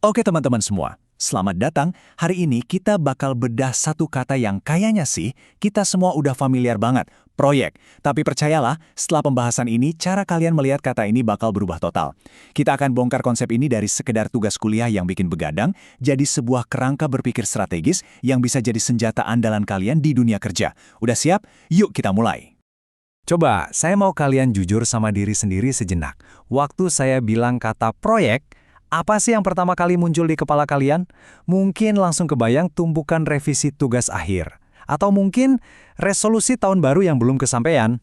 Oke teman-teman semua, selamat datang. Hari ini kita bakal bedah satu kata yang kayaknya sih kita semua udah familiar banget, proyek. Tapi percayalah, setelah pembahasan ini, cara kalian melihat kata ini bakal berubah total. Kita akan bongkar konsep ini dari sekedar tugas kuliah yang bikin begadang, jadi sebuah kerangka berpikir strategis yang bisa jadi senjata andalan kalian di dunia kerja. Udah siap? Yuk kita mulai. Coba, saya mau kalian jujur sama diri sendiri sejenak. Waktu saya bilang kata proyek, apa sih yang pertama kali muncul di kepala kalian? Mungkin langsung kebayang tumpukan revisi tugas akhir. Atau mungkin resolusi tahun baru yang belum kesampaian.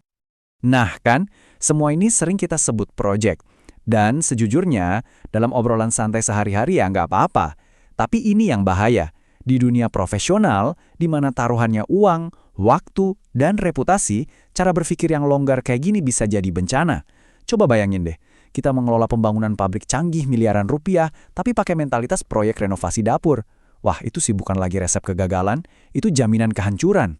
Nah kan, semua ini sering kita sebut project. Dan sejujurnya, dalam obrolan santai sehari-hari ya nggak apa-apa. Tapi ini yang bahaya. Di dunia profesional, di mana taruhannya uang, waktu, dan reputasi, cara berpikir yang longgar kayak gini bisa jadi bencana. Coba bayangin deh. Kita mengelola pembangunan pabrik canggih miliaran rupiah, tapi pakai mentalitas proyek renovasi dapur. Wah, itu sih bukan lagi resep kegagalan, itu jaminan kehancuran.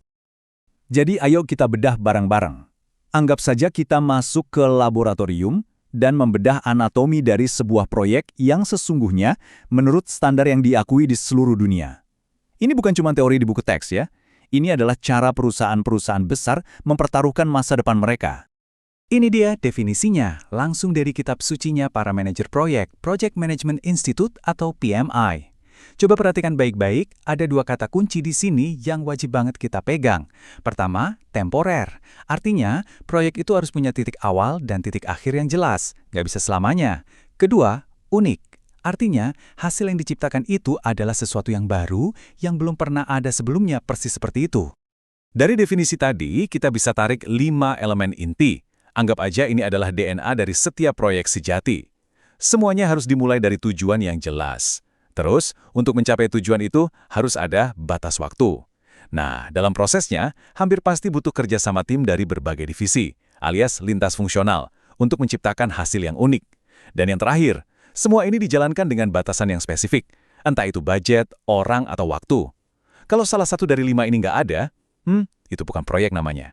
Jadi ayo kita bedah bareng-bareng. Anggap saja kita masuk ke laboratorium dan membedah anatomi dari sebuah proyek yang sesungguhnya menurut standar yang diakui di seluruh dunia. Ini bukan cuma teori di buku teks ya. Ini adalah cara perusahaan-perusahaan besar mempertaruhkan masa depan mereka. Ini dia definisinya, langsung dari kitab sucinya para manajer proyek, Project Management Institute atau PMI. Coba perhatikan baik-baik, ada dua kata kunci di sini yang wajib banget kita pegang. Pertama, temporer. Artinya, proyek itu harus punya titik awal dan titik akhir yang jelas, nggak bisa selamanya. Kedua, unik. Artinya, hasil yang diciptakan itu adalah sesuatu yang baru, yang belum pernah ada sebelumnya persis seperti itu. Dari definisi tadi, kita bisa tarik 5 elemen inti. Anggap aja ini adalah DNA dari setiap proyek sejati. Semuanya harus dimulai dari tujuan yang jelas. Terus, untuk mencapai tujuan itu harus ada batas waktu. Nah, dalam prosesnya, hampir pasti butuh kerjasama tim dari berbagai divisi, alias lintas fungsional, untuk menciptakan hasil yang unik. Dan yang terakhir, semua ini dijalankan dengan batasan yang spesifik, entah itu budget, orang, atau waktu. Kalau salah satu dari 5 ini nggak ada, itu bukan proyek namanya.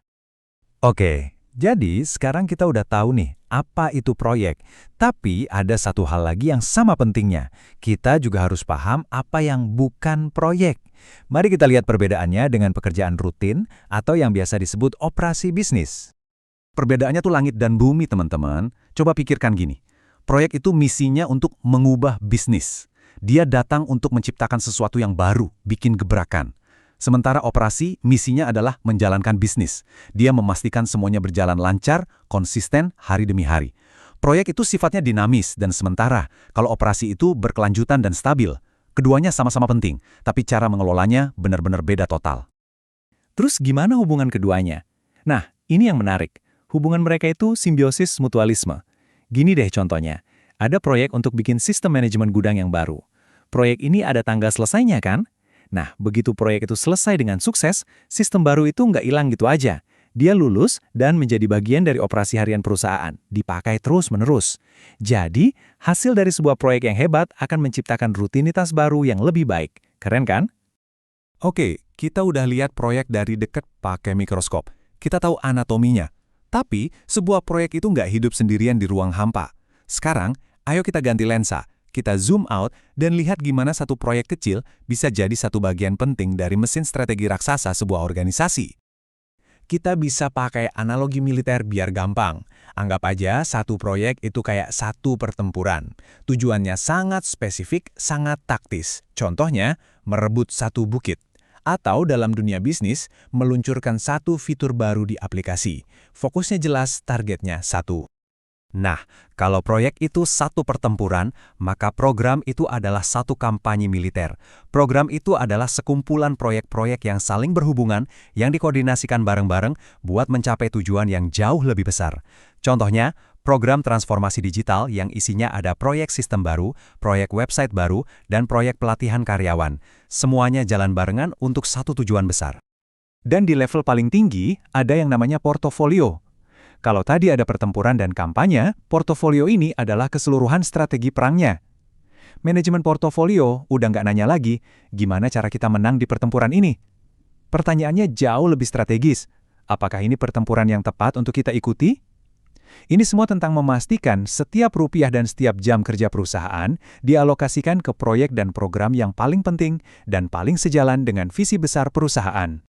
Oke. Jadi, sekarang kita udah tahu nih, apa itu proyek. Tapi ada satu hal lagi yang sama pentingnya. Kita juga harus paham apa yang bukan proyek. Mari kita lihat perbedaannya dengan pekerjaan rutin atau yang biasa disebut operasi bisnis. Perbedaannya tuh langit dan bumi, teman-teman. Coba pikirkan gini. Proyek itu misinya untuk mengubah bisnis. Dia datang untuk menciptakan sesuatu yang baru, bikin gebrakan. Sementara operasi, misinya adalah menjalankan bisnis. Dia memastikan semuanya berjalan lancar, konsisten, hari demi hari. Proyek itu sifatnya dinamis dan sementara, kalau operasi itu berkelanjutan dan stabil. Keduanya sama-sama penting, tapi cara mengelolanya benar-benar beda total. Terus gimana hubungan keduanya? Nah, ini yang menarik. Hubungan mereka itu simbiosis mutualisme. Gini deh contohnya, ada proyek untuk bikin sistem manajemen gudang yang baru. Proyek ini ada tanggal selesainya kan? Nah, begitu proyek itu selesai dengan sukses, sistem baru itu nggak hilang gitu aja. Dia lulus dan menjadi bagian dari operasi harian perusahaan, dipakai terus-menerus. Jadi, hasil dari sebuah proyek yang hebat akan menciptakan rutinitas baru yang lebih baik. Keren kan? Oke, kita udah lihat proyek dari dekat pakai mikroskop. Kita tahu anatominya. Tapi, sebuah proyek itu nggak hidup sendirian di ruang hampa. Sekarang, ayo kita ganti lensa. Kita zoom out dan lihat gimana satu proyek kecil bisa jadi satu bagian penting dari mesin strategi raksasa sebuah organisasi. Kita bisa pakai analogi militer biar gampang. Anggap aja satu proyek itu kayak satu pertempuran. Tujuannya sangat spesifik, sangat taktis. Contohnya, merebut satu bukit. Atau dalam dunia bisnis, meluncurkan satu fitur baru di aplikasi. Fokusnya jelas, targetnya satu. Nah, kalau proyek itu satu pertempuran, maka program itu adalah satu kampanye militer. Program itu adalah sekumpulan proyek-proyek yang saling berhubungan, yang dikoordinasikan bareng-bareng buat mencapai tujuan yang jauh lebih besar. Contohnya, program transformasi digital yang isinya ada proyek sistem baru, proyek website baru, dan proyek pelatihan karyawan. Semuanya jalan barengan untuk satu tujuan besar. Dan di level paling tinggi, ada yang namanya portofolio. Kalau tadi ada pertempuran dan kampanye, portofolio ini adalah keseluruhan strategi perangnya. Manajemen portofolio udah nggak nanya lagi, gimana cara kita menang di pertempuran ini? Pertanyaannya jauh lebih strategis. Apakah ini pertempuran yang tepat untuk kita ikuti? Ini semua tentang memastikan setiap rupiah dan setiap jam kerja perusahaan dialokasikan ke proyek dan program yang paling penting dan paling sejalan dengan visi besar perusahaan.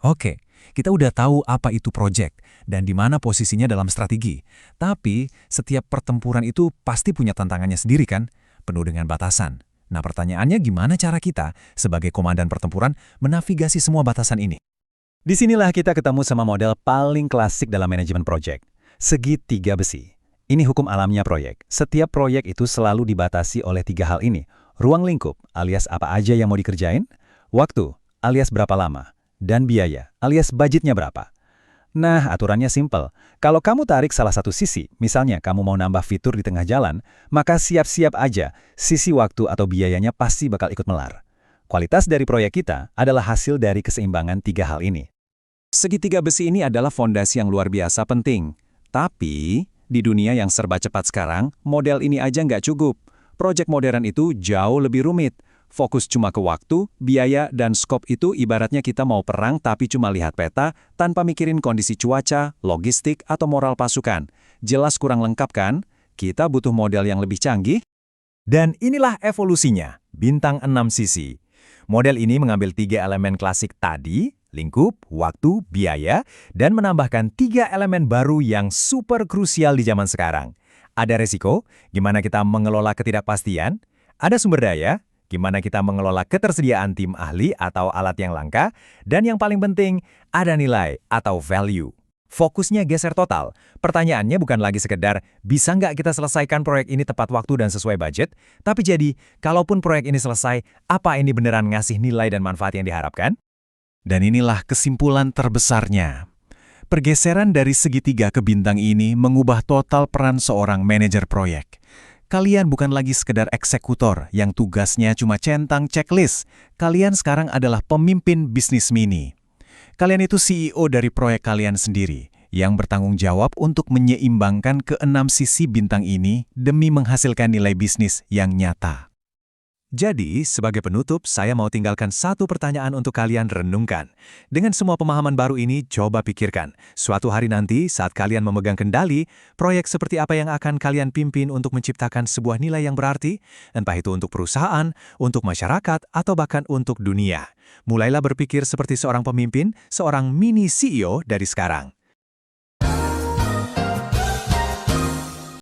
Oke, kita udah tahu apa itu project dan di mana posisinya dalam strategi. Tapi, setiap pertempuran itu pasti punya tantangannya sendiri kan? Penuh dengan batasan. Nah, pertanyaannya gimana cara kita, sebagai komandan pertempuran, menavigasi semua batasan ini? Disinilah kita ketemu sama model paling klasik dalam manajemen proyek. Segitiga besi. Ini hukum alamnya proyek. Setiap proyek itu selalu dibatasi oleh 3 hal ini. Ruang lingkup, alias apa aja yang mau dikerjain. Waktu, alias berapa lama. Dan biaya, alias budgetnya berapa. Nah, aturannya simpel. Kalau kamu tarik salah satu sisi, misalnya kamu mau nambah fitur di tengah jalan, maka siap-siap aja, sisi waktu atau biayanya pasti bakal ikut melar. Kualitas dari proyek kita adalah hasil dari keseimbangan 3 hal ini. Segitiga besi ini adalah fondasi yang luar biasa penting. Tapi, di dunia yang serba cepat sekarang, model ini aja nggak cukup. Project modern itu jauh lebih rumit. Fokus cuma ke waktu, biaya, dan skop itu ibaratnya kita mau perang tapi cuma lihat peta, tanpa mikirin kondisi cuaca, logistik, atau moral pasukan. Jelas kurang lengkap kan? Kita butuh model yang lebih canggih. Dan inilah evolusinya, bintang 6 sisi. Model ini mengambil 3 elemen klasik tadi, lingkup, waktu, biaya, dan menambahkan 3 elemen baru yang super krusial di zaman sekarang. Ada resiko, gimana kita mengelola ketidakpastian, ada sumber daya, gimana kita mengelola ketersediaan tim ahli atau alat yang langka, dan yang paling penting, ada nilai atau value. Fokusnya geser total. Pertanyaannya bukan lagi sekedar, bisa nggak kita selesaikan proyek ini tepat waktu dan sesuai budget? Tapi jadi, kalaupun proyek ini selesai, apa ini beneran ngasih nilai dan manfaat yang diharapkan? Dan inilah kesimpulan terbesarnya. Pergeseran dari segitiga ke bintang ini mengubah total peran seorang manajer proyek. Kalian bukan lagi sekedar eksekutor yang tugasnya cuma centang checklist. Kalian sekarang adalah pemimpin bisnis mini. Kalian itu CEO dari proyek kalian sendiri, yang bertanggung jawab untuk menyeimbangkan ke-6 sisi bintang ini demi menghasilkan nilai bisnis yang nyata. Jadi, sebagai penutup, saya mau tinggalkan satu pertanyaan untuk kalian renungkan. Dengan semua pemahaman baru ini, coba pikirkan. Suatu hari nanti, saat kalian memegang kendali, proyek seperti apa yang akan kalian pimpin untuk menciptakan sebuah nilai yang berarti? Entah itu untuk perusahaan, untuk masyarakat, atau bahkan untuk dunia. Mulailah berpikir seperti seorang pemimpin, seorang mini CEO dari sekarang.